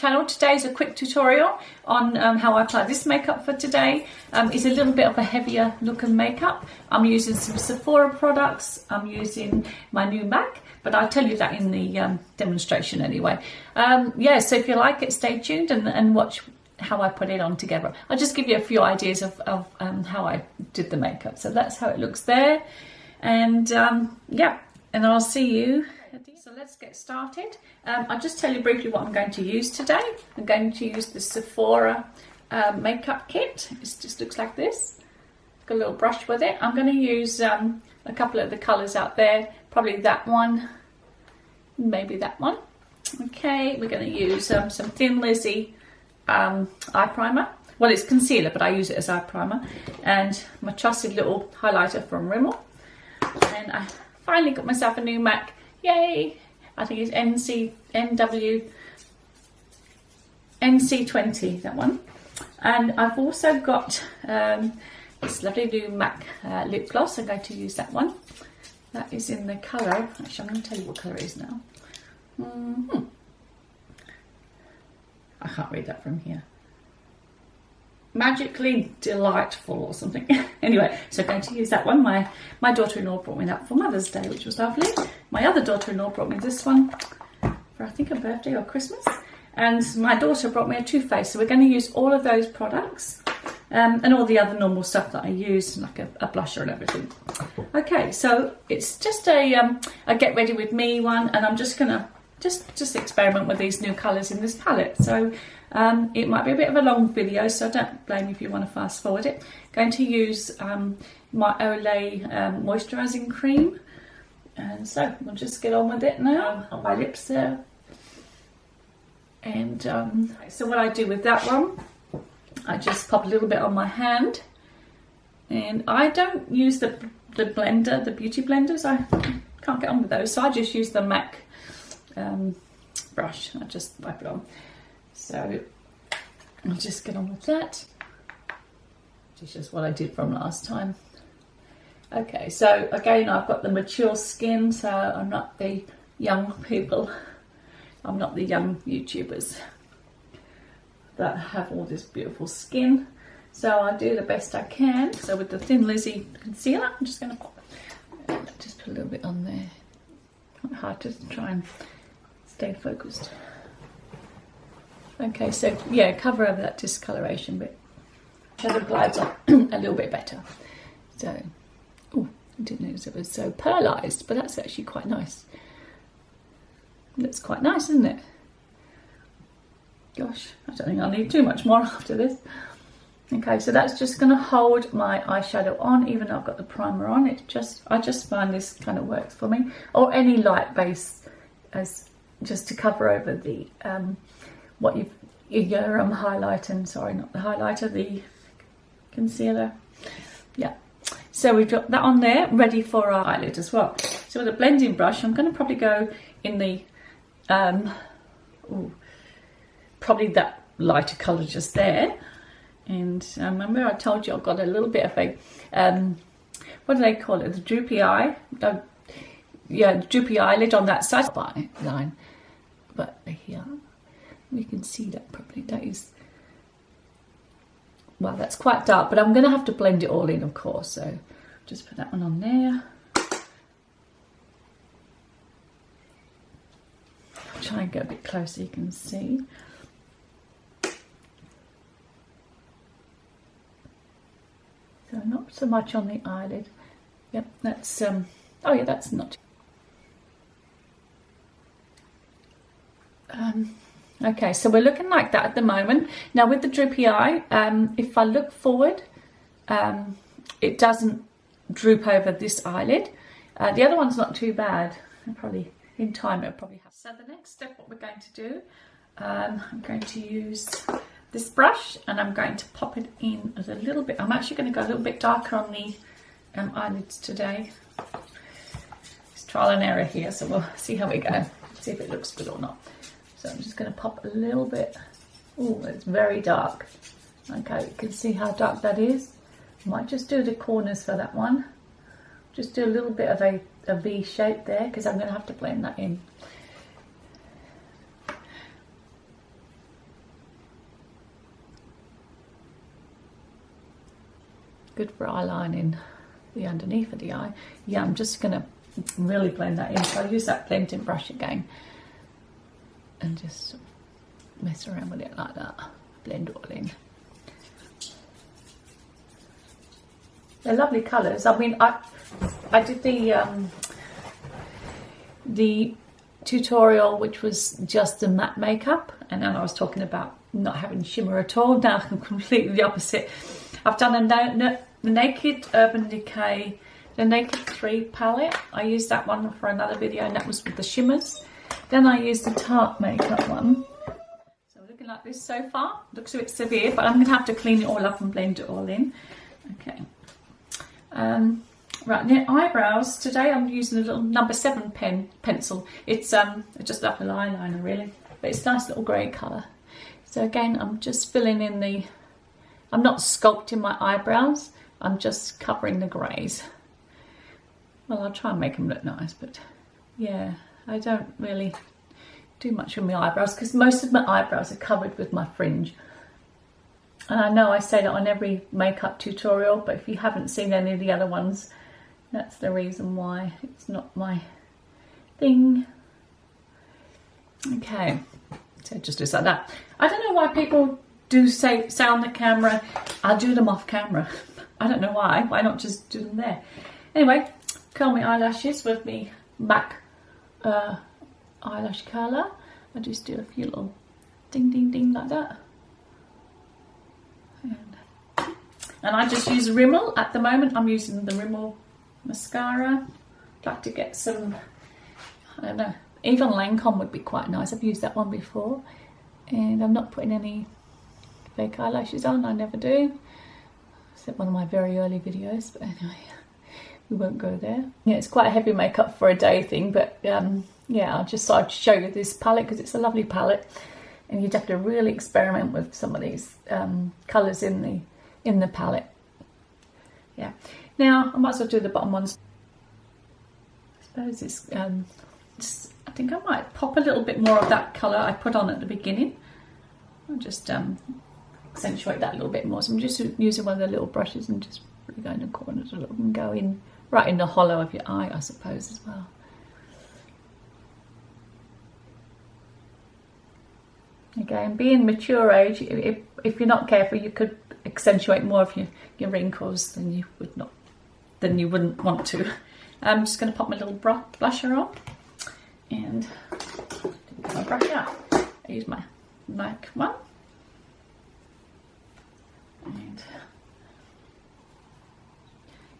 channel. Today's a quick tutorial on how I apply this makeup for today. It's a little bit of a heavier look of makeup. I'm using some Sephora products. I'm using my new MAC, but I'll tell you that in the demonstration anyway. Yeah, so if you like it, stay tuned and watch how I put it on together. I'll just give you a few ideas of how I did the makeup. So that's how it looks there. And yeah, and I'll see you. So let's get started. I'll just tell you briefly what I'm going to use today. I'm going to use the Sephora makeup kit. It just looks like this. Got a little brush with it. I'm going to use a couple of the colours out there. Probably that one, maybe that one. Okay, we're going to use some Thin Lizzy eye primer. Well, it's concealer, but I use it as eye primer. And my trusted little highlighter from Rimmel. And I finally got myself a new MAC. Yay! I think it's NC20, that one. And I've also got this lovely new MAC lip gloss. I'm going to use that one. That is in the colour. Actually, I'm going to tell you what colour it is now. I can't read that from here. Magically Delightful or something. Anyway, so I'm going to use that one. My daughter-in-law brought me that for Mother's Day, which was lovely. My other daughter-in-law brought me this one for I think a birthday or Christmas. And my daughter brought me a Too Faced. So we're going to use all of those products and all the other normal stuff that I use, like a blusher and everything. Okay, so it's just a get ready with me one, and I'm just gonna just experiment with these new colours in this palette. So it might be a bit of a long video, so don't blame me if you want to fast forward it. Going to use my Olay moisturising cream, and so we'll just get on with it now. On my lips there. And so what I do with that one, I just pop a little bit on my hand, and I don't use the blender, the beauty blenders. I can't get on with those, so I just use the MAC brush. I just wipe it on. So I'll just get on with that. It's just what I did from last time. Okay, so again, I've got the mature skin, so I'm not the young people. I'm not the young YouTubers that have all this beautiful skin. So I do the best I can. So with the Thin Lizzy concealer, I'm just going to just put a little bit on there. Quite hard to try and stay focused. Okay, so yeah, cover over that discoloration bit. Shadow glides on a little bit better. So, oh, I didn't notice it was so pearlized, but that's actually quite nice. Looks quite nice, isn't it? Gosh, I don't think I'll need too much more after this. Okay, so that's just going to hold my eyeshadow on, even though I've got the primer on. I just find this kind of works for me, or any light base, as just to cover over the what your highlighter, and sorry, not the highlighter, the concealer. Yeah. So we've got that on there, ready for our eyelid as well. So with a blending brush, I'm going to probably go in the probably that lighter colour just there. And remember I told you I've got a little bit of a, what do they call it, the droopy eye? Yeah, the droopy eyelid on that side line. But here, we can see that properly. That is, well, that's quite dark, but I'm going to have to blend it all in, of course. So just put that one on there. Try and get a bit closer, you can see. So not so much on the eyelid. Yep, that's oh yeah, that's not. Okay, so we're looking like that at the moment. Now with the droopy eye, if I look forward, it doesn't droop over this eyelid. The other one's not too bad. Probably in time it'll probably have. So the next step, what we're going to do, I'm going to use this brush, and I'm going to pop it in as a little bit. I'm actually going to go a little bit darker on the eyelids today. It's trial and error here, so we'll see how we go. See if it looks good or not. So I'm just going to pop a little bit. Oh, it's very dark. Okay, you can see how dark that is. I might just do the corners for that one. Just do a little bit of a V shape there, because I'm going to have to blend that in. good for eyelining the underneath of the eye. Yeah, I'm just going to really blend that in. So I'll use that blending brush again and just mess around with it like that. Blend it all in. They're lovely colours. I mean, I did the tutorial which was just the matte makeup, and then I was talking about not having shimmer at all. Now I'm completely the opposite. I've done the Naked Urban Decay, the Naked 3 palette. I used that one for another video, and that was with the shimmers. Then I used the Tarte makeup one. So looking like this so far. Looks a bit severe, but I'm going to have to clean it all up and blend it all in. Okay. Right, the eyebrows, today I'm using a little number 7 pencil. It's just like an eyeliner really, but it's a nice little grey colour. So again, I'm just filling in the, I'm not sculpting my eyebrows, I'm just covering the greys. Well, I'll try and make them look nice, but yeah, I don't really do much with my eyebrows because most of my eyebrows are covered with my fringe. And I know I say that on every makeup tutorial, but if you haven't seen any of the other ones, that's the reason why. It's not my thing. Okay, so just do like that. I don't know why people do say on the camera, I'll do them off camera. I don't know why. Why not just do them there? Anyway, curl my eyelashes with the MAC eyelash curler. I just do a few little ding ding ding like that. And I just use Rimmel. At the moment I'm using the Rimmel mascara. I'd like to get some, I don't know, even Lancome would be quite nice. I've used that one before. And I'm not putting any fake eyelashes on, I never do. Except one of my very early videos, but anyway, we won't go there. Yeah, it's quite a heavy makeup for a day thing, but yeah, I just thought I'd show you this palette because it's a lovely palette. And you'd have to really experiment with some of these colours in the palette. Yeah. Now I might as well do the bottom ones. I suppose it's I think I might pop a little bit more of that colour I put on at the beginning. I'll just accentuate that a little bit more. So I'm just using one of the little brushes and just really go in the corners a little and go in right in the hollow of your eye, I suppose, as well. Again, being mature age, if you're not careful, you could accentuate more of your wrinkles than you wouldn't want to. I'm just going to pop my little blusher on and get my brush out. I use my MAC one, and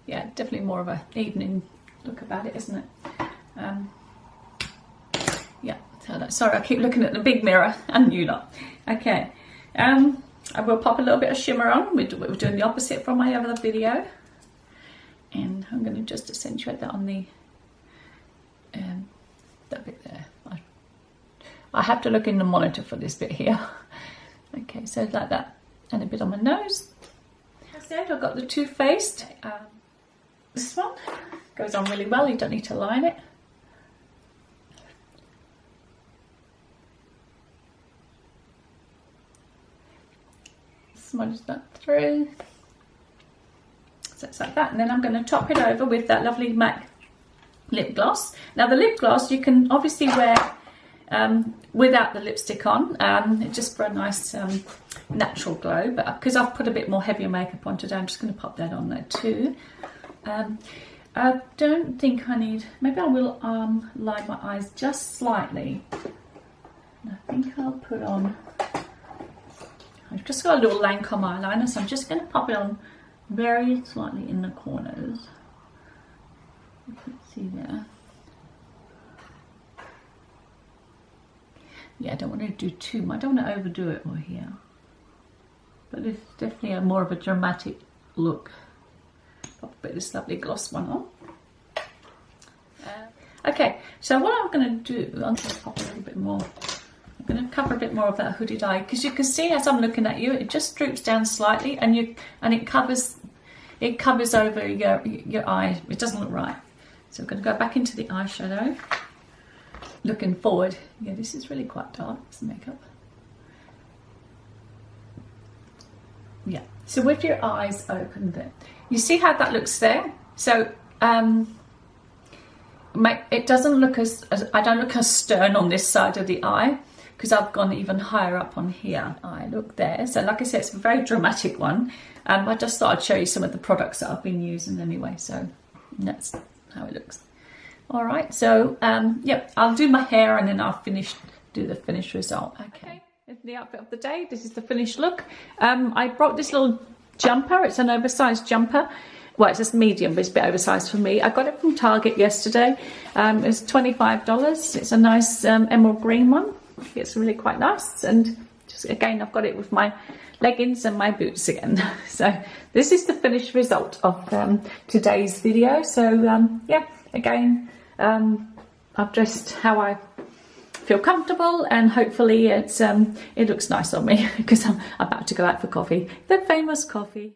yeah, definitely more of a evening look about it, isn't it? Yeah. Sorry, I keep looking at the big mirror and you lot. Okay, I will pop a little bit of shimmer on. We're doing the opposite from my other video, and I'm going to just accentuate that on the that bit there. I have to look in the monitor for this bit here. Okay, so like that, and a bit on my nose. As I said, I've got the Too Faced. This one goes on really well. You don't need to line it. Smudge that through, so it's like that, and then I'm going to top it over with that lovely MAC lip gloss. Now the lip gloss you can obviously wear without the lipstick on, just for a nice natural glow, but because I've put a bit more heavier makeup on today, I'm just going to pop that on there too. I don't think I need, maybe I will line my eyes just slightly, and I think I'll put on, I've just got a little Lancome eyeliner, so I'm just going to pop it on very slightly in the corners. You can see there. Yeah, I don't want to do too much. I don't want to overdo it over here. But it's definitely more of a dramatic look. Pop a bit of this lovely gloss one on. Okay, so what I'm going to do, I'm going to pop a little bit more. I'm going to cover a bit more of that hooded eye, because you can see as I'm looking at you, it just droops down slightly, and it covers over your eye. It doesn't look right. So I'm going to go back into the eyeshadow, looking forward. Yeah, this is really quite dark, this makeup. Yeah. So with your eyes open, there, you see how that looks there? So it doesn't look as I don't look as stern on this side of the eye, because I've gone even higher up on here. I look there. So like I said, it's a very dramatic one. I just thought I'd show you some of the products that I've been using anyway. So that's how it looks. All right, so yep, I'll do my hair and then I'll do the finished result. Okay, the outfit of the day. This is the finished look. I brought this little jumper. It's an oversized jumper. Well, it's just medium, but it's a bit oversized for me. I got it from Target yesterday. It was $25. It's a nice emerald green one. It's really quite nice. And just again, I've got it with my leggings and my boots again. So this is the finished result of today's video. So yeah, again, I've dressed how I feel comfortable, and hopefully it looks nice on me, because I'm about to go out for coffee, the famous coffee.